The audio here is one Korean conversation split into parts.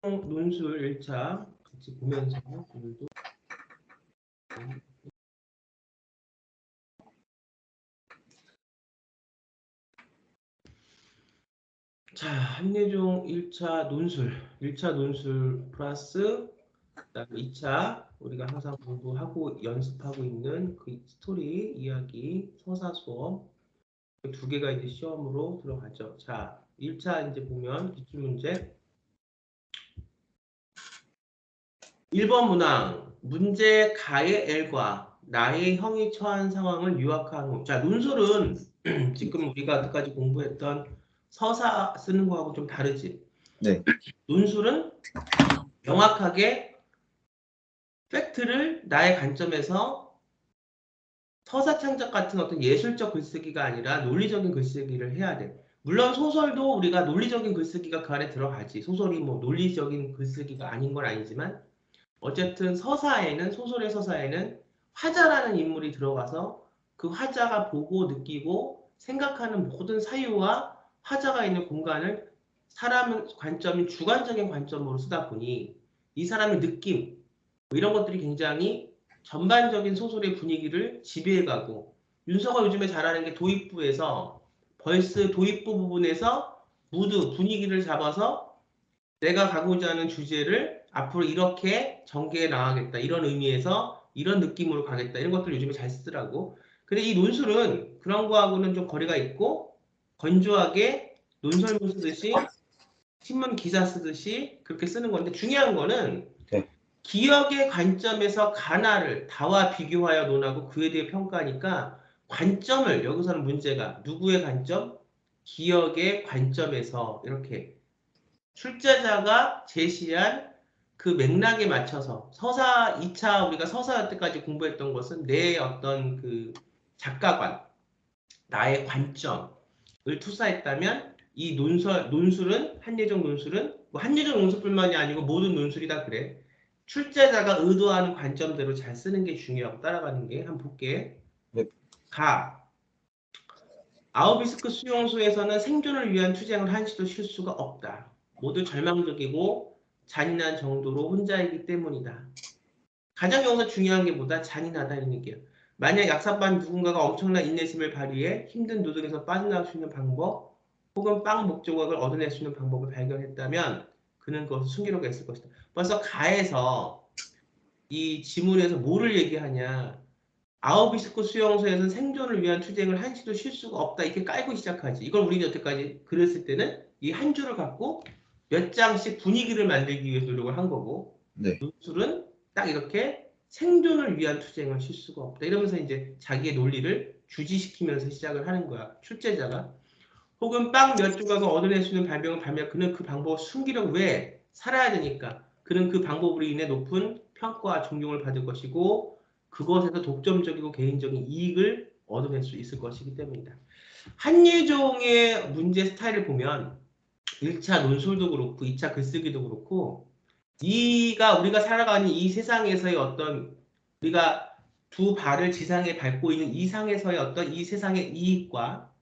논술 1차 같이 보면서 오늘도 자, 한예종 1차 논술 플러스 그다음에 2차 우리가 항상 공부하고 연습하고 있는 그 스토리 이야기 서사 수업 두 개가 이제 시험으로 들어가죠. 자, 1차 이제 보면 기출문제 1번 문항 문제 가의 L과 나의 형이 처한 상황을 유학한 후. 자, 논술은 지금 우리가 여태까지 공부했던 서사 쓰는 거하고 좀 다르지. 네. 논술은 명확하게 팩트를 나의 관점에서 서사 창작 같은 어떤 예술적 글쓰기가 아니라 논리적인 글쓰기를 해야 돼. 물론 소설도 우리가 논리적인 글쓰기가 그 안에 들어가지. 소설이 뭐 논리적인 글쓰기가 아닌 건 아니지만 어쨌든 소설의 서사에는 화자라는 인물이 들어가서 그 화자가 보고 느끼고 생각하는 모든 사유와 화자가 있는 공간을 사람의 관점인 주관적인 관점으로 쓰다 보니 이 사람의 느낌 뭐 이런 것들이 굉장히 전반적인 소설의 분위기를 지배해가고 윤서가 요즘에 잘하는 게 도입부에서 벌스 도입부 부분에서 무드 분위기를 잡아서 내가 가고자 하는 주제를 앞으로 이렇게 전개해 나가겠다. 이런 의미에서 이런 느낌으로 가겠다. 이런 것들 요즘에 잘 쓰더라고. 근데 이 논술은 그런 거하고는 좀 거리가 있고 건조하게 논설문 쓰듯이 신문 기사 쓰듯이 그렇게 쓰는 건데 중요한 거는 네. 기억의 관점에서 가나를 다와 비교하여 논하고 그에 대해 평가하니까 관점을 여기서는 문제가 누구의 관점? 기억의 관점에서 이렇게 출제자가 제시한 그 맥락에 맞춰서 서사 2차 우리가 서사 때까지 공부했던 것은 내 어떤 그 작가관, 나의 관점을 투사했다면 이 논술은 한예종 논술은 뭐 한예종 논술뿐만이 아니고 모든 논술이 다 그래. 출제자가 의도하는 관점대로 잘 쓰는 게 중요하고 따라가는 게 한번 볼게. 네. 가. 아우비스크 수용소에서는 생존을 위한 투쟁을 한시도 쉴 수가 없다. 모두 절망적이고 잔인한 정도로 혼자이기 때문이다. 가장 여기서 중요한 게 뭐다? 잔인하다는 얘기야. 만약 약사반 누군가가 엄청난 인내심을 발휘해 힘든 노동에서 빠져나올 수 있는 방법 혹은 빵 목조각을 얻어낼 수 있는 방법을 발견했다면 그는 그것을 숨기려고 했을 것이다. 벌써 가에서 이 지문에서 뭐를 얘기하냐. 아우비스크 수용소에서는 생존을 위한 투쟁을 한시도 쉴 수가 없다. 이렇게 깔고 시작하지. 이걸 우리가 여태까지 그렸을 때는 이 한 줄을 갖고 몇 장씩 분위기를 만들기 위해서 노력을 한 거고 네. 논술은 딱 이렇게 생존을 위한 투쟁을 쉴 수가 없다. 이러면서 이제 자기의 논리를 주지시키면서 시작을 하는 거야. 출제자가. 혹은 빵 몇 조각을 얻어낼 수 있는 발명을 발명 그는 그 방법을 숨기려고 왜? 살아야 되니까. 그는 그 방법으로 인해 높은 평가와 존경을 받을 것이고 그것에서 독점적이고 개인적인 이익을 얻어낼 수 있을 것이기 때문이다. 한예종의 문제 스타일을 보면 1차 논술도 그렇고 2차 글쓰기도 그렇고 우리가 살아가는 이 세상에서의 어떤 우리가 두 발을 지상에 밟고 있는 이 상에서의 어떤 이 세상의 이익과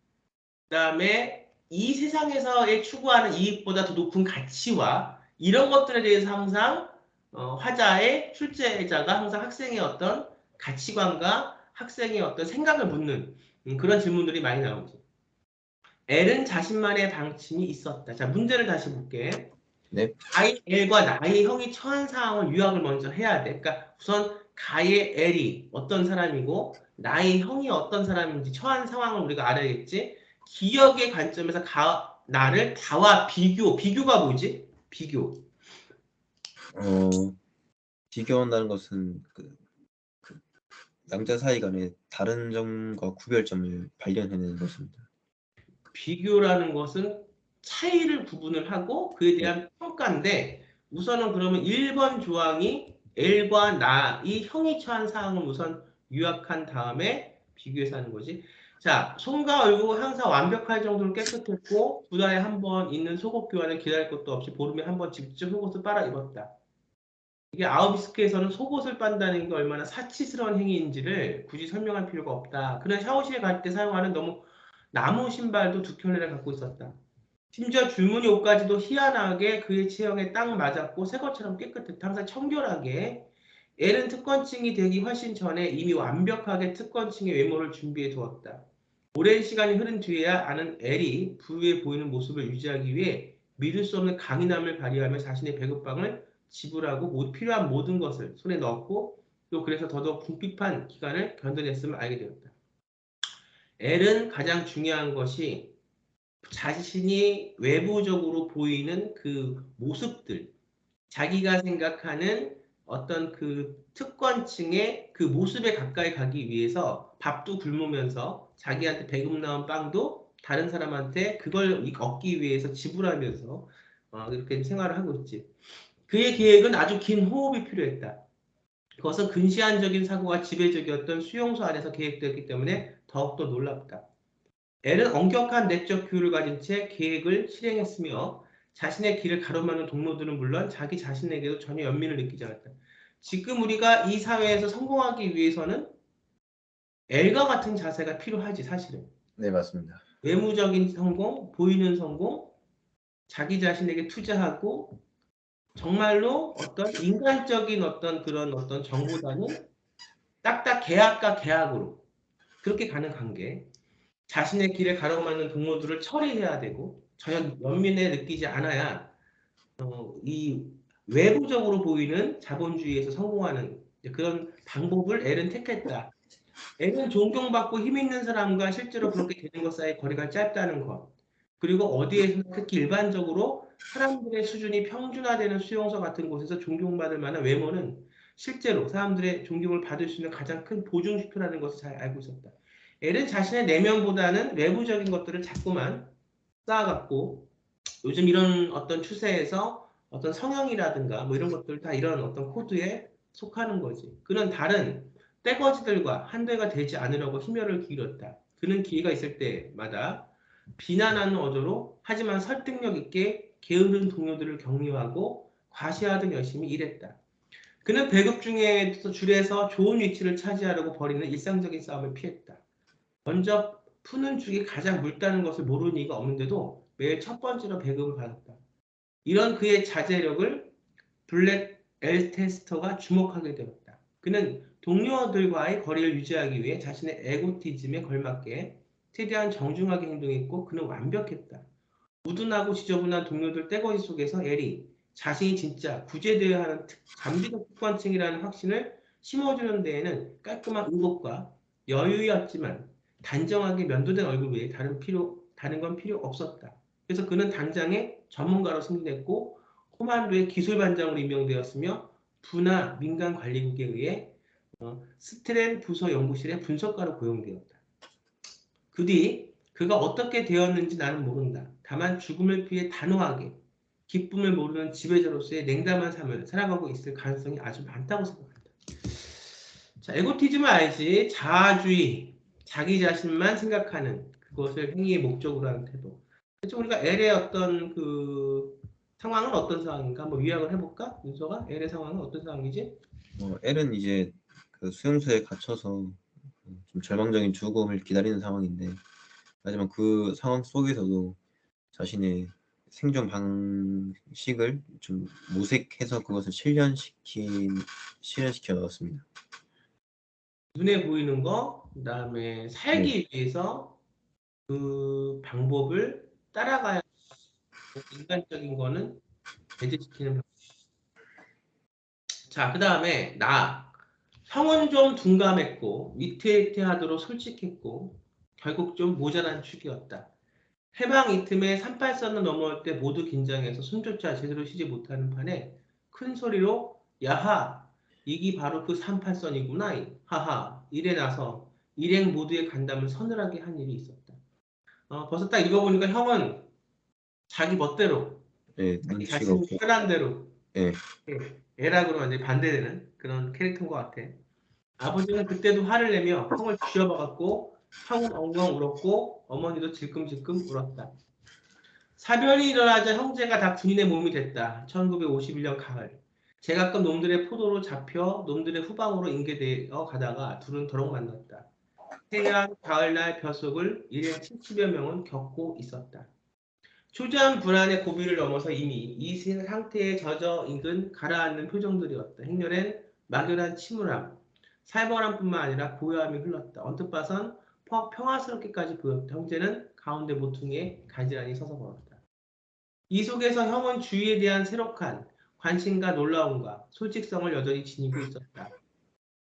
그다음에 이 세상에서의 추구하는 이익보다 더 높은 가치와 이런 것들에 대해서 항상 화자의 출제자가 항상 학생의 어떤 가치관과 학생의 어떤 생각을 묻는 그런 질문들이 많이 나오지. L은 자신만의 방침이 있었다. 자, 문제를 다시 볼게. 네. 가의 L과 나의 형이 처한 상황을 유학을 먼저 해야 돼. 그러니까 우선 가의 L이 어떤 사람이고 나의 형이 어떤 사람인지 처한 상황을 우리가 알아야겠지. 기억의 관점에서 나를 다와 비교가 뭐지? 비교. 비교한다는 것은 그 양자 사이 간의 다른 점과 구별점을 발견해내는 것입니다. 비교라는 것은 차이를 구분을 하고 그에 네. 대한 평가인데 우선은 그러면 1번 조항이 L과 나, 이 형이 처한 상황을 우선 요약한 다음에 비교해서 하는 거지. 자, 손과 얼굴 항상 완벽할 정도로 깨끗했고 두 달에 한 번 있는 속옷 교환을 기다릴 것도 없이 보름에 한 번 직접 속옷을 빨아 입었다. 이게 아우비스크에서는 속옷을 빤다는 게 얼마나 사치스러운 행위인지를 굳이 설명할 필요가 없다. 그는 샤워실에 갈 때 사용하는 너무 나무 신발도 두 켤레를 갖고 있었다. 심지어 줄무늬 옷까지도 희한하게 그의 체형에 딱 맞았고 새 것처럼 깨끗했다. 항상 청결하게. 엘은 특권층이 되기 훨씬 전에 이미 완벽하게 특권층의 외모를 준비해 두었다. 오랜 시간이 흐른 뒤에야 아는 엘이 부유해 보이는 모습을 유지하기 위해 믿을 수 없는 강인함을 발휘하며 자신의 배급방을 지불하고 필요한 모든 것을 손에 넣었고 또 그래서 더더욱 궁핍한 기간을 견뎌냈음을 알게 되었다. 엘은 가장 중요한 것이 자신이 외부적으로 보이는 그 모습들, 자기가 생각하는 어떤 그 특권층의 그 모습에 가까이 가기 위해서 밥도 굶으면서 자기한테 배급 나온 빵도 다른 사람한테 그걸 얻기 위해서 지불하면서 이렇게 생활을 하고 있지. 그의 계획은 아주 긴 호흡이 필요했다. 그것은 근시안적인 사고가 지배적이었던 수용소 안에서 계획되었기 때문에 더욱더 놀랍다. 엘은 엄격한 내적 규율을 가진 채 계획을 실행했으며 자신의 길을 가로막는 동료들은 물론 자기 자신에게도 전혀 연민을 느끼지 않았다. 지금 우리가 이 사회에서 성공하기 위해서는 엘과 같은 자세가 필요하지 사실은. 네, 맞습니다. 외무적인 성공, 보이는 성공, 자기 자신에게 투자하고 정말로 어떤 인간적인 어떤 그런 어떤 정보다는 딱딱 계약과 계약으로 그렇게 가는 관계. 자신의 길에 가로막는 동료들을 처리해야 되고 전혀 연민에 느끼지 않아야 이 외부적으로 보이는 자본주의에서 성공하는 그런 방법을 엘은 택했다. 엘은 존경받고 힘 있는 사람과 실제로 그렇게 되는 것 사이의 거리가 짧다는 것. 그리고 어디에서나 특히 일반적으로 사람들의 수준이 평준화되는 수용소 같은 곳에서 존경받을 만한 외모는 실제로 사람들의 존경을 받을 수 있는 가장 큰 보증지표라는 것을 잘 알고 있었다. 엘은 자신의 내면보다는 외부적인 것들을 자꾸만 쌓아갔고 요즘 이런 어떤 추세에서 어떤 성형이라든가 뭐 이런 것들 다 이런 어떤 코드에 속하는 거지. 그는 다른 떼거지들과 한대가 되지 않으려고 힘혈을 기울였다. 그는 기회가 있을 때마다 비난하는 어조로 하지만 설득력 있게 게으른 동료들을 격려하고 과시하듯 열심히 일했다. 그는 배급 중에서 줄에서 좋은 위치를 차지하려고 벌이는 일상적인 싸움을 피했다. 먼저 푸는 죽이 가장 묽다는 것을 모르는 이가 없는데도 매일 첫 번째로 배급을 받았다. 이런 그의 자제력을 블랙 엘테스터가 주목하게 되었다. 그는 동료들과의 거리를 유지하기 위해 자신의 에고티즘에 걸맞게 최대한 정중하게 행동했고 그는 완벽했다. 우둔하고 지저분한 동료들 떼거지 속에서 엘이 자신이 진짜 구제되어야 하는 잠재적 특권층이라는 확신을 심어주는 데에는 깔끔한 의복과 여유였지만 단정하게 면도된 얼굴 외에 다른 건 필요 없었다. 그래서 그는 당장에 전문가로 승진했고 코만도의 기술반장으로 임명되었으며 부나 민간관리국에 의해 스트렌 부서 연구실의 분석가로 고용되었다. 그 뒤 그가 어떻게 되었는지 나는 모른다. 다만 죽음을 피해 단호하게 기쁨을 모르는 지배자로서의 냉담한 삶을 살아가고 있을 가능성이 아주 많다고 생각한다. 자, 에고티즘을 알지. 자아주의, 자기 자신만 생각하는 그것을 행위의 목적으로 하는 태도. 그래서 우리가 L의 어떤 그 상황은 어떤 상황인가? 한번 요약을 해볼까? 윤서가 L의 상황은 어떤 상황이지? 엘은 이제 그 수용소에 갇혀서 좀 절망적인 죽음을 기다리는 상황인데, 하지만 그 상황 속에서도 자신의 생존 방식을 좀 모색해서 그것을 실현시켜 넣었습니다. 눈에 보이는 거, 그 다음에 살기 위해서 그 방법을 따라가야 인간적인 거는 배제시키는 방법. 자, 그 다음에 나. 형은 좀 둔감했고 위태위태하도록 솔직했고 결국 좀 모자란 축이었다. 해방 이듬해 38선을 넘어올 때 모두 긴장해서 숨조차 제대로 쉬지 못하는 판에 큰 소리로 야하 이기 바로 그 38선이구나 하하 일에 나서 일행 모두의 간담을 서늘하게 한 일이 있었다. 벌써 딱 읽어보니까 형은 자기 멋대로 네, 자기 눈치가 자신이 없고, 편한 대로 네, 애락으로 완전히 반대되는 그런 캐릭터인 것 같아. 아버지는 그때도 화를 내며 형을 쥐어박았고 형은 엉엉 울었고 어머니도 질끔질끔 울었다. 사변이 일어나자 형제가 다 군인의 몸이 됐다. 1951년 가을. 제각각 놈들의 포도로 잡혀 놈들의 후방으로 인계되어 가다가 둘은 더럭 만났다. 해안 가을날 벼속을 일행 70여 명은 겪고 있었다. 초조한 불안의 고비를 넘어서 이미 이 상태에 젖어 익은 가라앉는 표정들이었다. 행렬엔 막연한 침울함, 살벌함뿐만 아니라 고요함이 흘렀다. 언뜻 봐선 평화스럽게까지 보였다. 형제는 가운데 모퉁이에 가지런히 서서 걸었다. 이 속에서 형은 주위에 대한 새록한 관심과 놀라움과 솔직성을 여전히 지니고 있었다.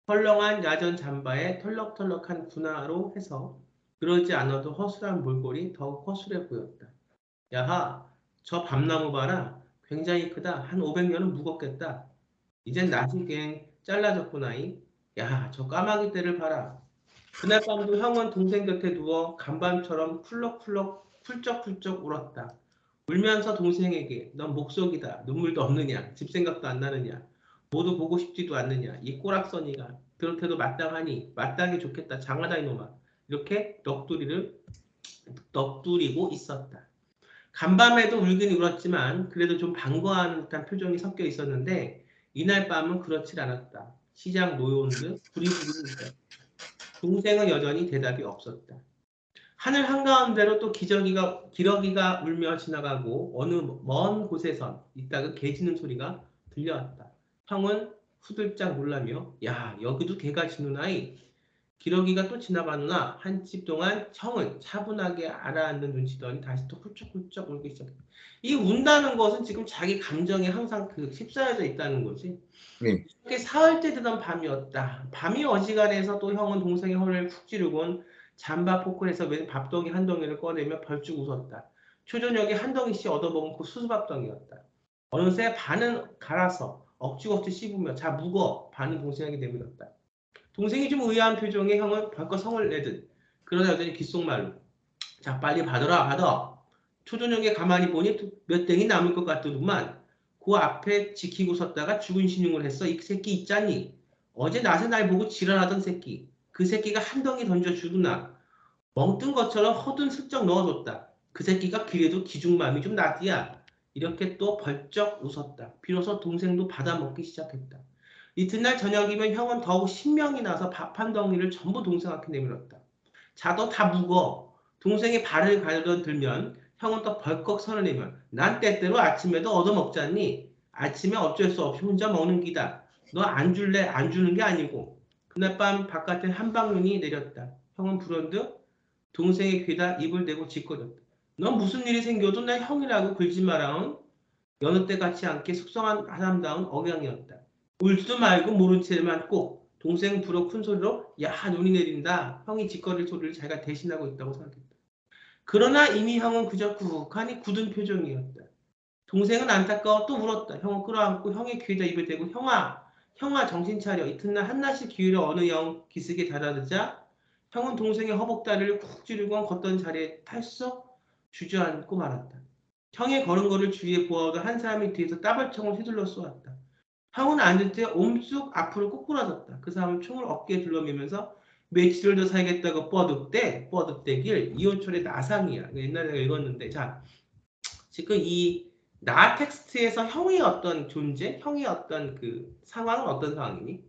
헐렁한 야전 잠바에 털럭털럭한 군화로 해서 그러지 않아도 허술한 몰골이 더욱 허술해 보였다. 야하, 저 밤나무 봐라. 굉장히 크다. 한 500년은 무겁겠다. 이젠 나중에 잘라졌구나이. 야, 저 까마귀 떼를 봐라. 그날 밤도 형은 동생 곁에 누워 간밤처럼 쿨럭쿨럭 쿨쩍쿨쩍 울었다. 울면서 동생에게 넌 목석이다. 눈물도 없느냐. 집 생각도 안 나느냐. 모두 보고 싶지도 않느냐. 이 꼬락서니가 그렇게도 마땅하니 마땅히 좋겠다. 장하다 이놈아. 이렇게 넋두리고 있었다. 간밤에도 울긴 울었지만 그래도 좀 반가워하는 듯한 표정이 섞여 있었는데 이날 밤은 그렇지 않았다. 시장 노여운 듯 부리부리 있었다. 동생은 여전히 대답이 없었다. 하늘 한가운데로 또 기러기가 울며 지나가고 어느 먼 곳에선 이따가 개 짖는 소리가 들려왔다. 형은 후들짝 놀라며 야 여기도 개가 짖누나이. 기러기가 또 지나가누나 한집 동안 형은 차분하게 알아앉는 눈치더니 다시 또 훌쩍훌쩍 울기 시작했다. 이 운다는 것은 지금 자기 감정에 항상 휩싸여져 있다는 거지. 네. 이렇게 사흘 때 되던 밤이었다. 밤이 어지간해서 또 형은 동생의 허리를 푹 찌르곤 잠바 포클에서 웬 밥덩이 한 덩이를 꺼내며 벌쭉 웃었다. 초저녁에 한 덩이씩 얻어먹은 그 수수밥덩이였다. 어느새 반은 갈아서 억지억지 씹으며 자 묵어 반은 동생에게 내밀었다. 동생이 좀 의아한 표정에 형은 벌컥 성을 내듯 그러다 여전히 귓속말로 자 빨리 받아. 초저녁에 가만히 보니 몇 땡이 남을 것 같더구만. 그 앞에 지키고 섰다가 죽은 신용을 했어. 이 새끼 있잖니. 어제 낮에 날 보고 지랄하던 새끼. 그 새끼가 한 덩이 던져주구나. 멍뜬 것처럼 허든 슬쩍 넣어줬다. 그 새끼가 그래도 기중맘이 좀 나디야. 이렇게 또 벌쩍 웃었다. 비로소 동생도 받아먹기 시작했다. 이튿날 저녁이면 형은 더욱 신명이 나서 밥 한 덩이를 전부 동생한테 내밀었다. 자도 다 묵어. 동생이 발을 가르던 들면 형은 또 벌컥 선을 내며 난 때때로 아침에도 얻어먹잖니. 아침에 어쩔 수 없이 혼자 먹는 기다. 너 안 줄래? 안 주는 게 아니고. 그날 밤 바깥에 한방눈이 내렸다. 형은 불현듯 동생의 귀에다 입을 대고 짓거렸다. 넌 무슨 일이 생겨도 나 형이라고 굴지 마라응. 여느 때 같지 않게 숙성한 사람다운 억양이었다. 울지도 말고 모른 채만 꼭 동생 불어 큰 소리로 야 눈이 내린다. 형이 짓거릴 소리를 자기가 대신하고 있다고 생각했다. 그러나 이미 형은 그저 꾹하니 굳은 표정이었다. 동생은 안타까워 또 울었다. 형을 끌어안고 형의 귀에다 입을 대고 형아 정신 차려. 이튿날 한낮이 기울여 어느 영 기슭에 달아들자 형은 동생의 허벅다리를 쿡 찌르고 걷던 자리에 탈썩 주저앉고 말았다. 형의 걸음걸이를 주위에 보아오던 한 사람이 뒤에서 따발총을 휘둘러 쏘았다. 형은 앉은 채 옴쑥 앞으로 꼬꾸라졌다. 그 사람은 총을 어깨에 둘러매면서 며칠을 더 살겠다고 뻐득대길 이호철의 나상이야. 옛날에 내가 읽었는데 자 지금 이 나 텍스트에서 형의 어떤 존재, 형의 어떤 그 상황은 어떤 상황이니?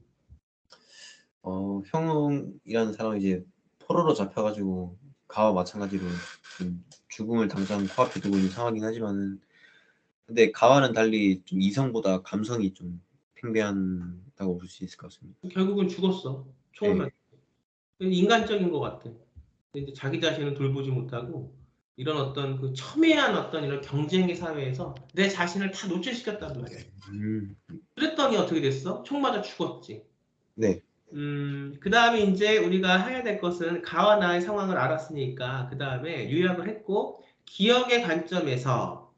형이라는 사람이 이제 포로로 잡혀가지고 가와 마찬가지로 죽음을 당장 코앞에 두고 있는 상황이긴 하지만은 근데 가와는 달리 좀 이성보다 감성이 좀 팽배한다고 볼 수 있을 것 같습니다. 결국은 죽었어. 총을 네. 맞고. 인간적인 것 같아. 근데 자기 자신을 돌보지 못하고 이런 어떤 그 첨예한 어떤 이런 경쟁의 사회에서 내 자신을 다 노출시켰단 말이야. 그랬더니 어떻게 됐어? 총 맞아 죽었지. 네. 그 다음에 이제 우리가 해야 될 것은 가와 나의 상황을 알았으니까 그 다음에 요약을 했고 기억의 관점에서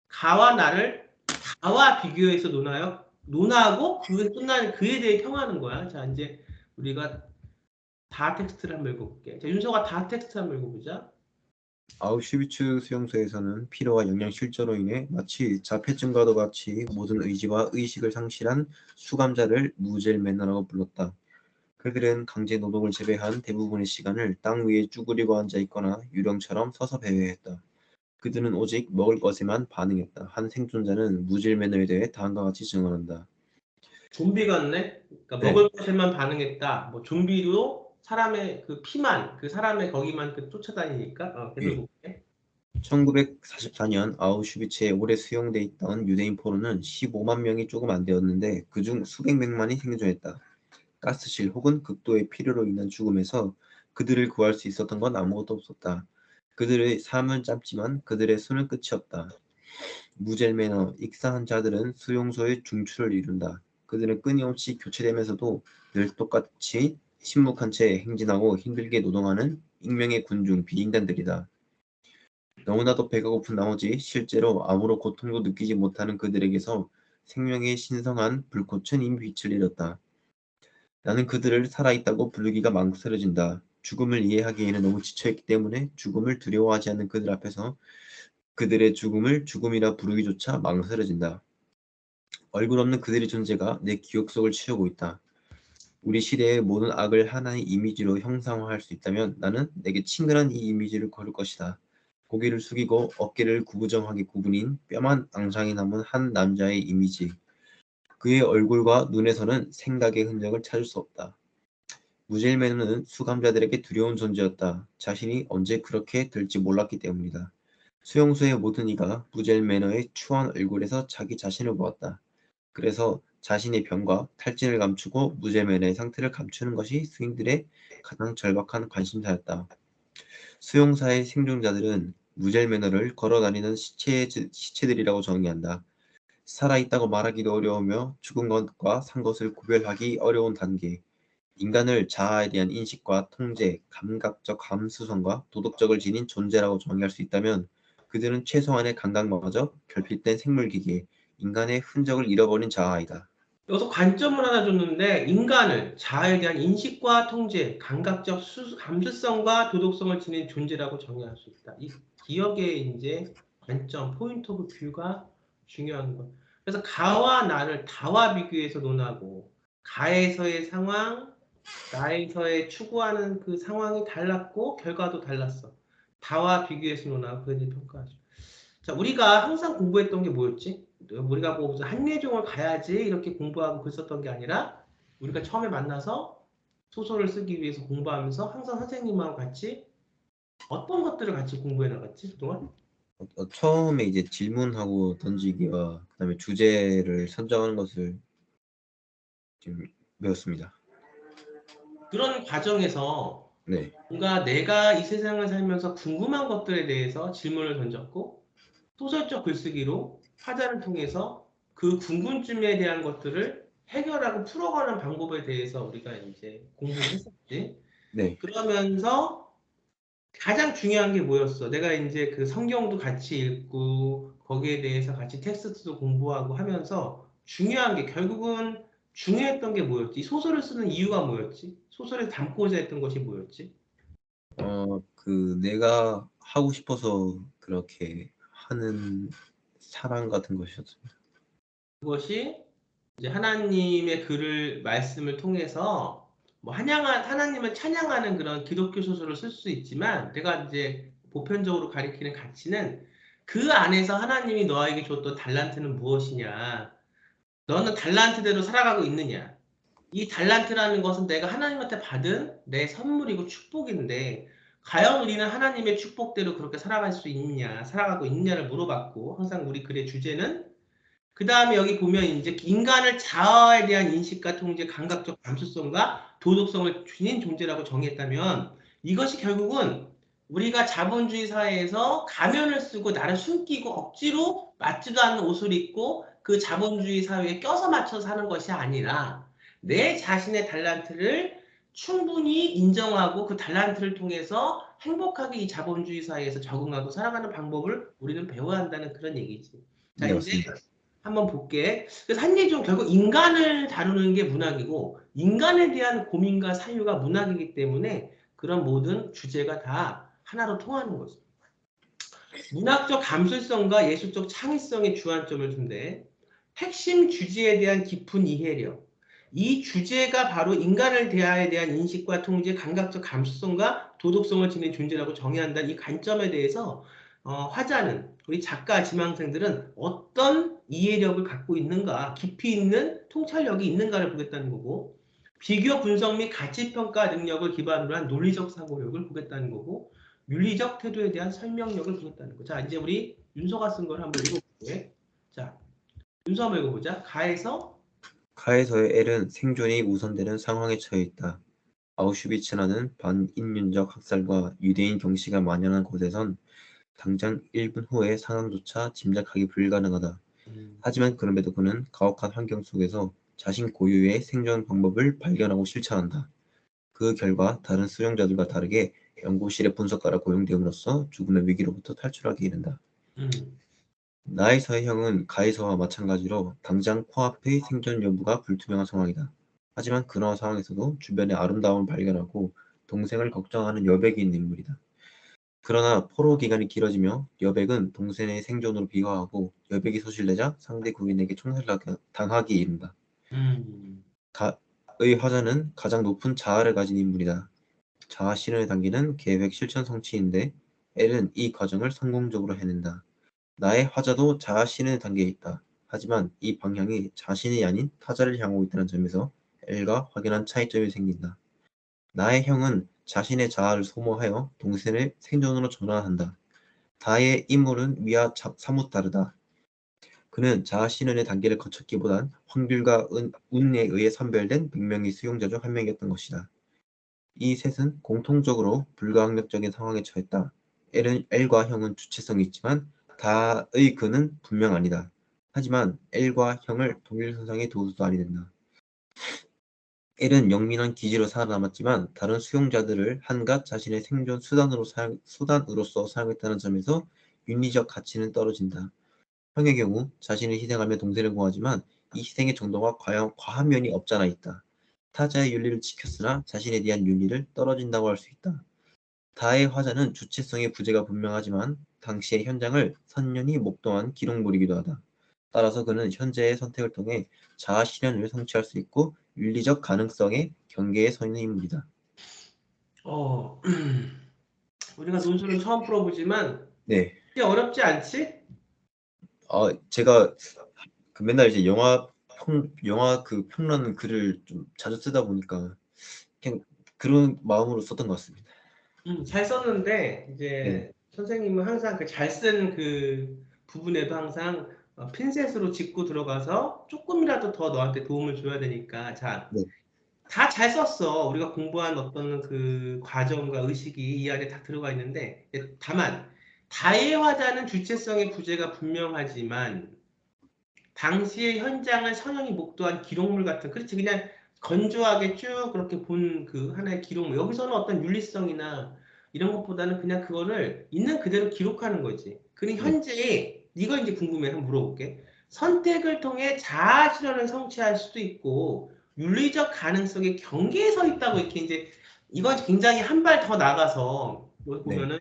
가와 나를 가와 비교해서 논하고 그게 끝나는 그에 대해 평하는 거야. 자 이제 우리가 다 텍스트를 한번 읽어볼게. 자 윤서가 다 텍스트 한번 읽어보자. 아우슈비츠 수용소에서는 피로와 영양 실조로 인해 마치 자폐증과도 같이 모든 의지와 의식을 상실한 수감자를 무젤맨너라고 불렀다. 그들은 강제 노동을 제외한 대부분의 시간을 땅 위에 쭈그리고 앉아 있거나 유령처럼 서서 배회했다. 그들은 오직 먹을 것에만 반응했다. 한 생존자는 무질매너에 대해 다음과 같이 증언한다. 좀비 같네. 그러니까 네, 먹을 것에만 반응했다. 뭐 좀비로 사람의 그 피만 그 사람의 거기만 그 쫓아다니니까 계속 예. 볼게. 1944년 아우슈비츠에 오래 수용돼 있던 유대인 포로는 15만 명이 조금 안 되었는데 그중 수백 명만이 생존했다. 가스실 혹은 극도의 필요로 인한 죽음에서 그들을 구할 수 있었던 건 아무것도 없었다. 그들의 삶은 짧지만 그들의 손은 끝이 없다. 무젤매너, 익사한 자들은 수용소의 중추를 이룬다. 그들은 끊임없이 교체되면서도 늘 똑같이 침묵한 채 행진하고 힘들게 노동하는 익명의 군중 비인단들이다. 너무나도 배가 고픈 나머지 실제로 아무런 고통도 느끼지 못하는 그들에게서 생명의 신성한 불꽃은 이미 빛을 잃었다. 나는 그들을 살아있다고 부르기가 망설여진다. 죽음을 이해하기에는 너무 지쳐있기 때문에 죽음을 두려워하지 않는 그들 앞에서 그들의 죽음을 죽음이라 부르기조차 망설여진다. 얼굴 없는 그들의 존재가 내 기억 속을 채우고 있다. 우리 시대의 모든 악을 하나의 이미지로 형상화할 수 있다면 나는 내게 친근한 이 이미지를 고를 것이다. 고개를 숙이고 어깨를 구부정하게 구부린 뼈만 앙상이 남은 한 남자의 이미지. 그의 얼굴과 눈에서는 생각의 흔적을 찾을 수 없다. 무젤매너는 수감자들에게 두려운 존재였다. 자신이 언제 그렇게 될지 몰랐기 때문이다. 수용소의 모든 이가 무젤매너의 추한 얼굴에서 자기 자신을 보았다. 그래서 자신의 병과 탈진을 감추고 무젤매너의 상태를 감추는 것이 스윙들의 가장 절박한 관심사였다. 수용사의 생존자들은 무젤매너를 걸어다니는 시체들이라고 정의한다. 살아있다고 말하기도 어려우며 죽은 것과 산 것을 구별하기 어려운 단계. 인간을 자아에 대한 인식과 통제, 감각적 감수성과 도덕적을 지닌 존재라고 정의할 수 있다면 그들은 최소한의 감각마저 결핍된 생물기계, 인간의 흔적을 잃어버린 자아이다. 여기서 관점을 하나 줬는데 인간을 자아에 대한 인식과 통제, 감각적 감수성과 도덕성을 지닌 존재라고 정의할 수 있다. 이 기억의 이제 관점, 포인트 오브 뷰가 중요한 것. 그래서 가와 나를 다와 비교해서 논하고 가에서의 상황, 나에서의 추구하는 그 상황이 달랐고 결과도 달랐어. 다와 비교해서 논하고 그에 대해 평가하죠. 자, 우리가 항상 공부했던 게 뭐였지? 우리가 뭐 무슨 한예종을 가야지 이렇게 공부하고 글 썼던 게 아니라 우리가 처음에 만나서 소설을 쓰기 위해서 공부하면서 항상 선생님하고 같이 어떤 것들을 같이 공부해 나갔지 그동안? 처음에 이제 질문하고 던지기와 그다음에 주제를 선정하는 것을 지금 배웠습니다. 그런 과정에서 네, 뭔가 내가 이 세상을 살면서 궁금한 것들에 대해서 질문을 던졌고 소설적 글쓰기로 화자를 통해서 그 궁금증에 대한 것들을 해결하고 풀어가는 방법에 대해서 우리가 이제 공부를 했었지. 네, 그러면서 가장 중요한 게 뭐였어? 내가 이제 그 성경도 같이 읽고 거기에 대해서 같이 텍스트도 공부하고 하면서 중요한 게 결국은 중요했던 게 뭐였지? 소설을 쓰는 이유가 뭐였지? 소설에 담고자 했던 것이 뭐였지? 내가 하고 싶어서 그렇게 하는 사랑 같은 것이었습니다. 그것이 이제 하나님의 글을 말씀을 통해서 뭐 하나님을 찬양하는 그런 기독교 소설을 쓸 수 있지만 내가 이제 보편적으로 가리키는 가치는 그 안에서 하나님이 너에게 줬던 달란트는 무엇이냐? 너는 달란트대로 살아가고 있느냐? 이 달란트라는 것은 내가 하나님한테 받은 내 선물이고 축복인데 과연 우리는 하나님의 축복대로 그렇게 살아갈 수 있느냐, 살아가고 있느냐를 물어봤고 항상 우리 글의 주제는 그 다음에 여기 보면 이제 인간을 자아에 대한 인식과 통제, 감각적 감수성과 도덕성을 지닌 존재라고 정의했다면 이것이 결국은 우리가 자본주의 사회에서 가면을 쓰고 나를 숨기고 억지로 맞지도 않는 옷을 입고 그 자본주의 사회에 껴서 맞춰 사는 것이 아니라 내 자신의 달란트를 충분히 인정하고 그 달란트를 통해서 행복하게 이 자본주의 사회에서 적응하고 살아가는 방법을 우리는 배워야 한다는 그런 얘기지. 자, 네, 이제 맞습니다. 한번 볼게. 그래서 한예종 결국 인간을 다루는 게 문학이고 인간에 대한 고민과 사유가 문학이기 때문에 그런 모든 주제가 다 하나로 통하는 거죠. 문학적 감수성과 예술적 창의성에 주안점을 둔대. 핵심 주제에 대한 깊은 이해력. 이 주제가 바로 인간을 대하에 대한 인식과 통제, 감각적 감수성과 도덕성을 지닌 존재라고 정의한다는 이 관점에 대해서 화자는 우리 작가 지망생들은 어떤 이해력을 갖고 있는가, 깊이 있는 통찰력이 있는가를 보겠다는 거고 비교 분석 및 가치평가 능력을 기반으로 한 논리적 사고력을 보겠다는 거고 윤리적 태도에 대한 설명력을 보였다는 거. 자, 이제 우리 윤서가 쓴 걸 한번 읽어볼게. 자, 윤서 한번 읽어보자. 가에서의 L은 생존이 우선되는 상황에 처해 있다. 아우슈비츠라는 반인륜적 학살과 유대인 경시가 만연한 곳에선 당장 1분 후의 상황조차 짐작하기 불가능하다. 하지만 그럼에도 그는 가혹한 환경 속에서 자신 고유의 생존 방법을 발견하고 실천한다. 그 결과 다른 수용자들과 다르게 연구실의 분석가라 고용됨으로써 죽음의 위기로부터 탈출하게 이른다. 음, 나의서의 형은 가이서와 마찬가지로 당장 코앞의 생존 여부가 불투명한 상황이다. 하지만 그러한 상황에서도 주변의 아름다움을 발견하고 동생을 걱정하는 여백이 있는 인물이다. 그러나 포로 기간이 길어지며 여백은 동생의 생존으로 비화하고 여백이 소실되자 상대 국인에게 총살당하기 이른다. 음, 가의 화자는 가장 높은 자아를 가진 인물이다. 자아 실현에 당기는 계획 실천 성취인데 엘은 이 과정을 성공적으로 해낸다. 나의 화자도 자아 실현의 단계에 있다. 하지만 이 방향이 자신이 아닌 타자를 향하고 있다는 점에서 엘과 확연한 차이점이 생긴다. 나의 형은 자신의 자아를 소모하여 동생을 생존으로 전환한다. 다의 인물은 위와 사뭇 다르다. 그는 자아 실현의 단계를 거쳤기보단 확률과 운에 의해 선별된 100명의 수용자 중 한 명이었던 것이다. 이 셋은 공통적으로 불가항력적인 상황에 처했다. L과 형은 주체성이 있지만 다의 그는 분명 아니다. 하지만 L과 형을 동일선상의 도수도 아니된다. L은 영민한 기지로 살아남았지만 다른 수용자들을 한갓 자신의 생존 수단으로서 사용했다는 점에서 윤리적 가치는 떨어진다. 형의 경우 자신을 희생하며 동생을 구하지만 이 희생의 정도가 과연 과한 면이 없잖아 있다. 타자의 윤리를 지켰으나 자신에 대한 윤리를 떨어진다고 할 수 있다. 다의 화자는 주체성의 부재가 분명하지만 당시의 현장을 선연히 목도한 기록물이기도 하다. 따라서 그는 현재의 선택을 통해 자아 실현을 성취할 수 있고 윤리적 가능성의 경계에 서 있는 인물이다. 어, 우리가 논술은 처음 풀어보지만 네, 이게 어렵지 않지? 제가 그 맨날 이제 영화 그 평론 글을 좀 자주 쓰다 보니까 그냥 그런 마음으로 썼던 것 같습니다. 잘 썼는데 네, 이제 선생님은 항상 그 잘 쓴 그 부분에도 항상 핀셋으로 짚고 들어가서 조금이라도 더 너한테 도움을 줘야 되니까 자, 네, 다 잘 썼어. 우리가 공부한 어떤 그 과정과 의식이 이 안에 다 들어가 있는데 다만 다해화자는 주체성의 부재가 분명하지만 당시의 현장을 선형이 목도한 기록물 같은 그렇지 그냥 건조하게 쭉 그렇게 본 그 하나의 기록물 여기서는 어떤 윤리성이나 이런 것보다는 그냥 그거를 있는 그대로 기록하는 거지. 그는 네. 현재에 이거 이제 궁금해 한번 물어볼게. 선택을 통해 자아 실현을 성취할 수도 있고 윤리적 가능성의 경계에 서 있다고 이렇게 이제 이건 굉장히 한 발 더 나가서 여기 네. 보면은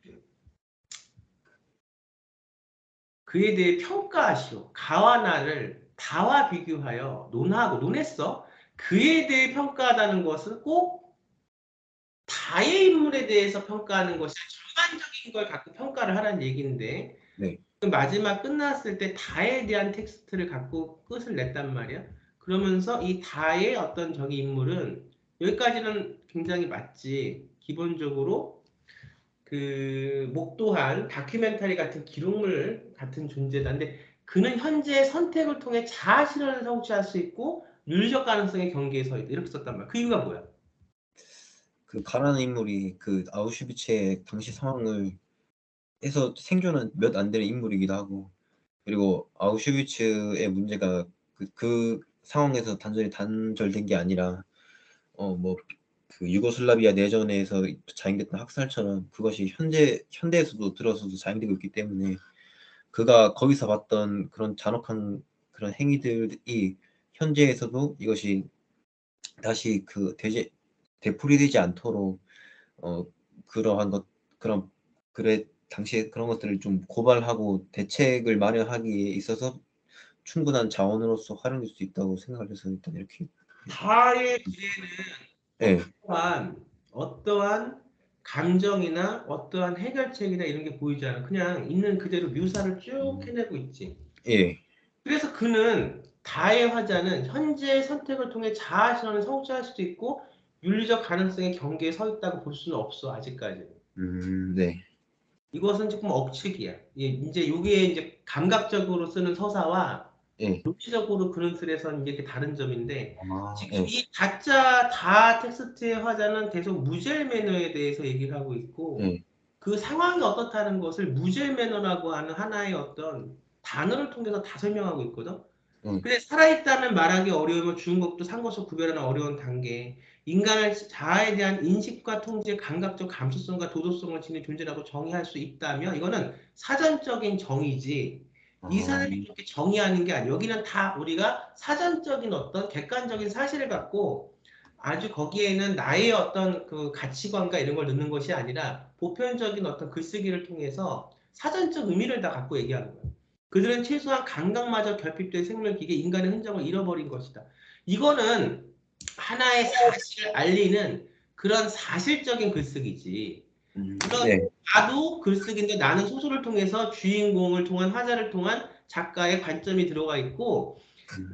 그에 대해 평가하시오. 가와 나를 다와 비교하여 논하고 논했어. 그에 대해 평가하다는 것은 꼭 다의 인물에 대해서 평가하는 것이 전반적인 걸 갖고 평가를 하라는 얘기인데 네. 그 마지막 끝났을 때 다에 대한 텍스트를 갖고 끝을 냈단 말이야. 그러면서 이 다의 어떤 저기 인물은 여기까지는 굉장히 맞지. 기본적으로 그 목도한 다큐멘터리 같은 기록물 같은 존재다. 근데 그는 현재의 선택을 통해 자아 실현을 성취할 수 있고 윤리적 가능성의 경계에 서 있다. 이렇게 썼단 말이야. 그 이유가 뭐야? 그 가라는 인물이 그 아우슈비츠의 당시 상황을 해서 생존한 몇 안 되는 인물이기도 하고 그리고 아우슈비츠의 문제가 그 상황에서 단전이 단절된 게 아니라 뭐 그 유고슬라비아 내전에서 자행됐던 학살처럼 그것이 현대에서도 들어서도 자행되고 있기 때문에 그가 거기서 봤던 그런 잔혹한 그런 행위들이 현재에서도 이것이 다시 되풀이되지 않도록 어 그러한 것 그런 그래 당시에 그런 것들을 좀 고발하고 대책을 마련하기에 있어서 충분한 자원으로서 활용될 수 있다고 생각을 해서 일단 이렇게 다의 미래는 예, 어떠한 감정이나 어떠한 해결책이나 이런 게 보이지 않아. 그냥 있는 그대로 묘사를 쭉 해내고 있지. 예, 그래서 그는 다의 화자는 현재의 선택을 통해 자아 실현을 성취할 수도 있고 윤리적 가능성의 경계에 서 있다고 볼 수는 없어 아직까지. 네, 이것은 조금 억측이야. 이제 요게 이제 감각적으로 쓰는 서사와 예. 논리적으로 그런 글에서는 이게 다른 점인데 아, 지금 예. 이 가짜 다 텍스트의 화자는 계속 무젤 매너에 대해서 얘기를 하고 있고 예. 그 상황이 어떻다는 것을 무젤 매너라고 하는 하나의 어떤 단어를 통해서 다 설명하고 있거든. 예. 근데 살아있다는 말하기 어려우면 죽은 것도 산 것을 구별하는 어려운 단계. 인간을 자아에 대한 인식과 통제, 감각적 감수성과 도덕성을 지닌 존재라고 정의할 수 있다면 이거는 사전적인 정의지. 이 아, 사람이 그렇게 정의하는 게 아니야. 여기는 다 우리가 사전적인 어떤 객관적인 사실을 갖고 아주 거기에는 나의 어떤 그 가치관과 이런 걸 넣는 것이 아니라 보편적인 어떤 글쓰기를 통해서 사전적 의미를 다 갖고 얘기하는 거야. 그들은 최소한 감각마저 결핍된 생물기계 인간의 흔적을 잃어버린 것이다. 이거는 하나의 사실을 알리는 그런 사실적인 글쓰기지. 물론 네. 나도 글쓰기인데 나는 소설을 통해서 주인공을 통한 화자를 통한 작가의 관점이 들어가 있고 음,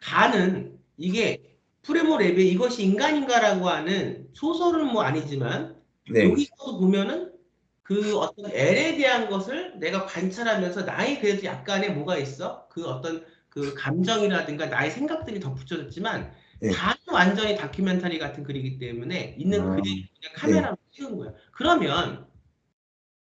가는 이게 프레모 레베 이것이 인간인가라고 하는 소설은 뭐 아니지만 네. 여기서 보면은 그 어떤 L에 대한 것을 내가 관찰하면서 나의 그래도 약간의 뭐가 있어? 그 어떤 그 감정이라든가 나의 생각들이 덧붙여졌지만 네. 다는 완전히 다큐멘터리 같은 글이기 때문에 있는 아, 그대로 그냥 네. 카메라로 찍은 거야. 그러면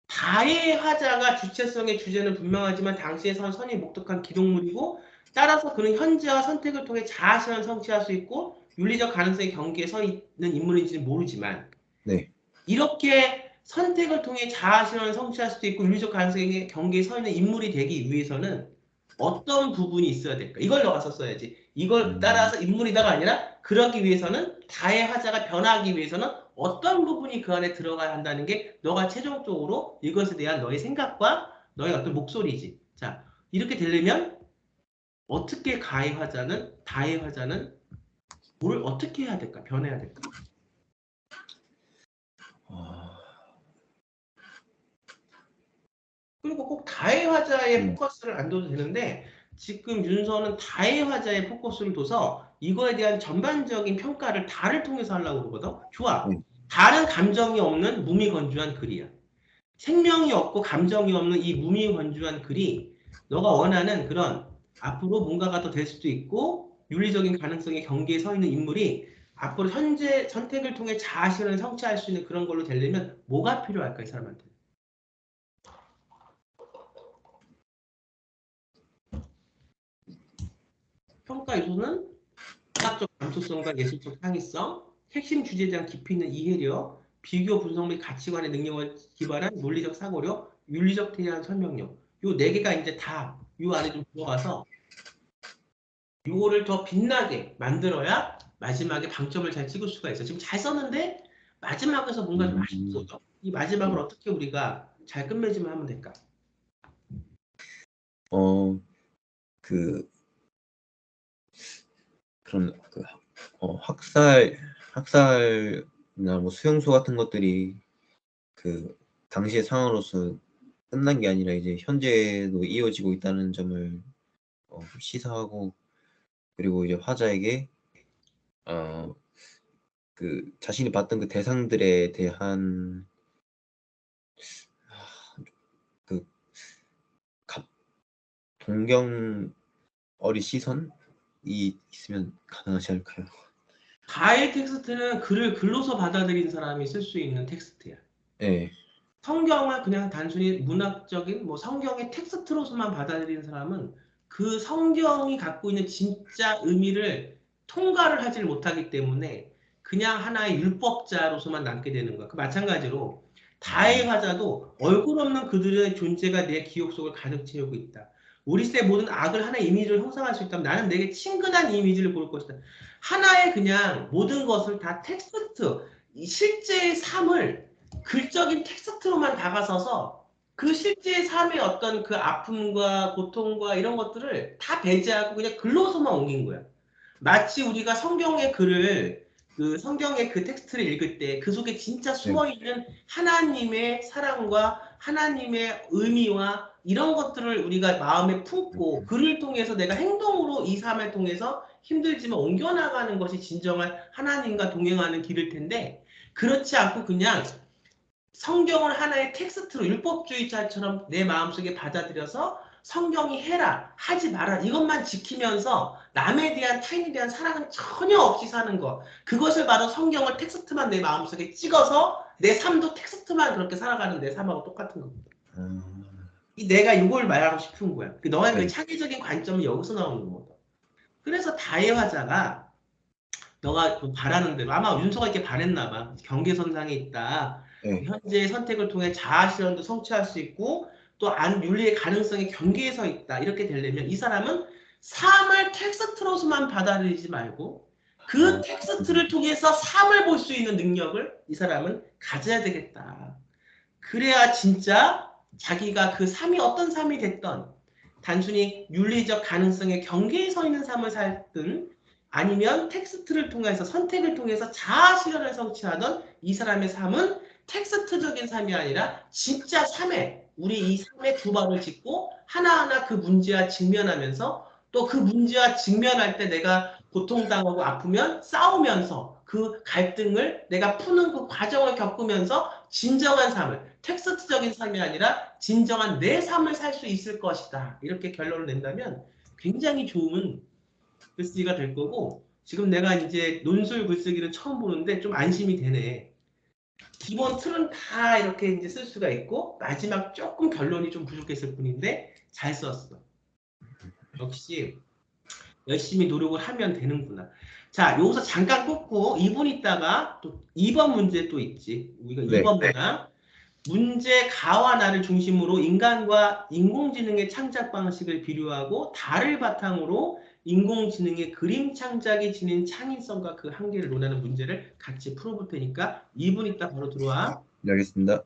다의 화자가 주체성의 주제는 분명하지만 당시에 선이 목독한 기록물이고 따라서 그는 현재와 선택을 통해 자아실현을 성취할 수 있고 윤리적 가능성의 경계에 서 있는 인물인지는 모르지만 네. 이렇게 선택을 통해 자아실현을 성취할 수도 있고 윤리적 가능성의 경계에 서 있는 인물이 되기 위해서는 어떤 부분이 있어야 될까? 이걸 너가 썼어야지. 이걸 음, 따라서 인물이다가 아니라 그러기 위해서는 다의 화자가 변하기 위해서는 어떤 부분이 그 안에 들어가야 한다는 게 너가 최종적으로 이것에 대한 너의 생각과 너의 어떤 목소리지. 자, 이렇게 되려면 어떻게 가의 화자는 다의 화자는 뭘 어떻게 해야 될까? 변해야 될까? 아, 그리고 꼭 다의 화자에 음, 포커스를 안 둬도 되는데 지금 윤서는 다의 화자에 포커스를 둬서 이거에 대한 전반적인 평가를 다를 통해서 하려고 그러거든. 좋아. 네. 다른 감정이 없는 무미건조한 글이야. 생명이 없고 감정이 없는 이 무미건조한 글이 너가 원하는 그런 앞으로 뭔가가 더 될 수도 있고 윤리적인 가능성의 경계에 서 있는 인물이 앞으로 현재 선택을 통해 자아실현을 성취할 수 있는 그런 걸로 되려면 뭐가 필요할까 이 사람한테? 평가 요소는 문학적 감수성과 예술적 창의성, 핵심 주제에 대한 깊이 있는 이해력, 비교 분석 및 가치관의 능력을 기반한 논리적 사고력, 윤리적 대한 설명력. 요 네 개가 이제 다 요 안에 좀 들어가서 요거를 더 빛나게 만들어야 마지막에 방점을 잘 찍을 수가 있어. 지금 잘 썼는데 마지막에서 뭔가 좀 음, 아쉽어. 이 마지막을 어떻게 우리가 잘 끝맺으면 하면 될까? 어, 그, 그런, 그, 학살이나 뭐 수용소 같은 것들이 그, 당시의 상황으로서 끝난 게 아니라 이제 현재도 이어지고 있다는 점을 시사하고, 그리고 이제 화자에게, 어, 그, 자신이 봤던 그 대상들에 대한 그 동경 어리 시선이 있으면 가능하지 않을까요? 가의 텍스트는 글을 글로서 받아들인 사람이 쓸 수 있는 텍스트야. 네, 성경을 그냥 단순히 문학적인 뭐 성경의 텍스트로서만 받아들이는 사람은 그 성경이 갖고 있는 진짜 의미를 통과를 하지 못하기 때문에 그냥 하나의 율법자로서만 남게 되는 거야. 그 마찬가지로 다의 음, 화자도 얼굴 없는 그들의 존재가 내 기억 속을 가득 채우고 있다. 우리 시대 모든 악을 하나의 이미지로 형상할 수 있다면 나는 내게 친근한 이미지를 볼 것이다. 하나의 그냥 모든 것을 다 텍스트, 실제의 삶을 글적인 텍스트로만 다가서서 그 실제 삶의 어떤 그 아픔과 고통과 이런 것들을 다 배제하고 그냥 글로서만 옮긴 거야. 마치 우리가 성경의 글을 그 성경의 그 텍스트를 읽을 때 그 속에 진짜 네, 숨어 있는 하나님의 사랑과 하나님의 의미와 이런 것들을 우리가 마음에 품고 글을 통해서 내가 행동으로 이 삶을 통해서 힘들지만 옮겨나가는 것이 진정한 하나님과 동행하는 길일 텐데 그렇지 않고 그냥 성경을 하나의 텍스트로 율법주의자처럼 내 마음속에 받아들여서 성경이 해라, 하지 마라 이것만 지키면서 남에 대한 타인에 대한 사랑은 전혀 없이 사는 것. 그것을 바로 성경을 텍스트만 내 마음속에 찍어서 내 삶도 텍스트만 그렇게 살아가는 내 삶하고 똑같은 겁니다. 내가 이걸 말하고 싶은 거야. 너의 그 네. 창의적인 관점이 여기서 나오는 거다. 그래서 다해화자가 너가 바라는 대로 아마 윤서가 이렇게 바랬나 봐. 경계선상에 있다. 네. 현재의 선택을 통해 자아 실현도 성취할 수 있고 또 윤리의 가능성이 경계에 서 있다. 이렇게 되려면 이 사람은 삶을 텍스트로서만 받아들이지 말고 그 텍스트를 통해서 삶을 볼 수 있는 능력을 이 사람은 가져야 되겠다. 그래야 진짜 자기가 그 삶이 어떤 삶이 됐던 단순히 윤리적 가능성의 경계에 서 있는 삶을 살든 아니면 텍스트를 통해서 선택을 통해서 자아 실현을 성취하던 이 사람의 삶은 텍스트적인 삶이 아니라 진짜 삶에 우리 이 삶의 두 발을 짚고 하나하나 그 문제와 직면하면서 또 그 문제와 직면할 때 내가 고통당하고 아프면 싸우면서 그 갈등을 내가 푸는 그 과정을 겪으면서 진정한 삶을 텍스트적인 삶이 아니라 진정한 내 삶을 살 수 있을 것이다. 이렇게 결론을 낸다면 굉장히 좋은 글쓰기가 될 거고 지금 내가 이제 논술 글쓰기를 처음 보는데 좀 안심이 되네. 기본 틀은 다 이렇게 이제 쓸 수가 있고 마지막 조금 결론이 좀 부족했을 뿐인데 잘 썼어. 역시 열심히 노력을 하면 되는구나. 자, 여기서 잠깐 끊고 2분 있다가 또 2번 문제 또 있지. 우리가 네. 2번 문제 가와 나를 중심으로 인간과 인공지능의 창작 방식을 비교하고 달을 바탕으로 인공지능의 그림 창작이 지닌 창의성과 그 한계를 논하는 문제를 같이 풀어볼 테니까 2분 있다 바로 들어와. 네, 알겠습니다.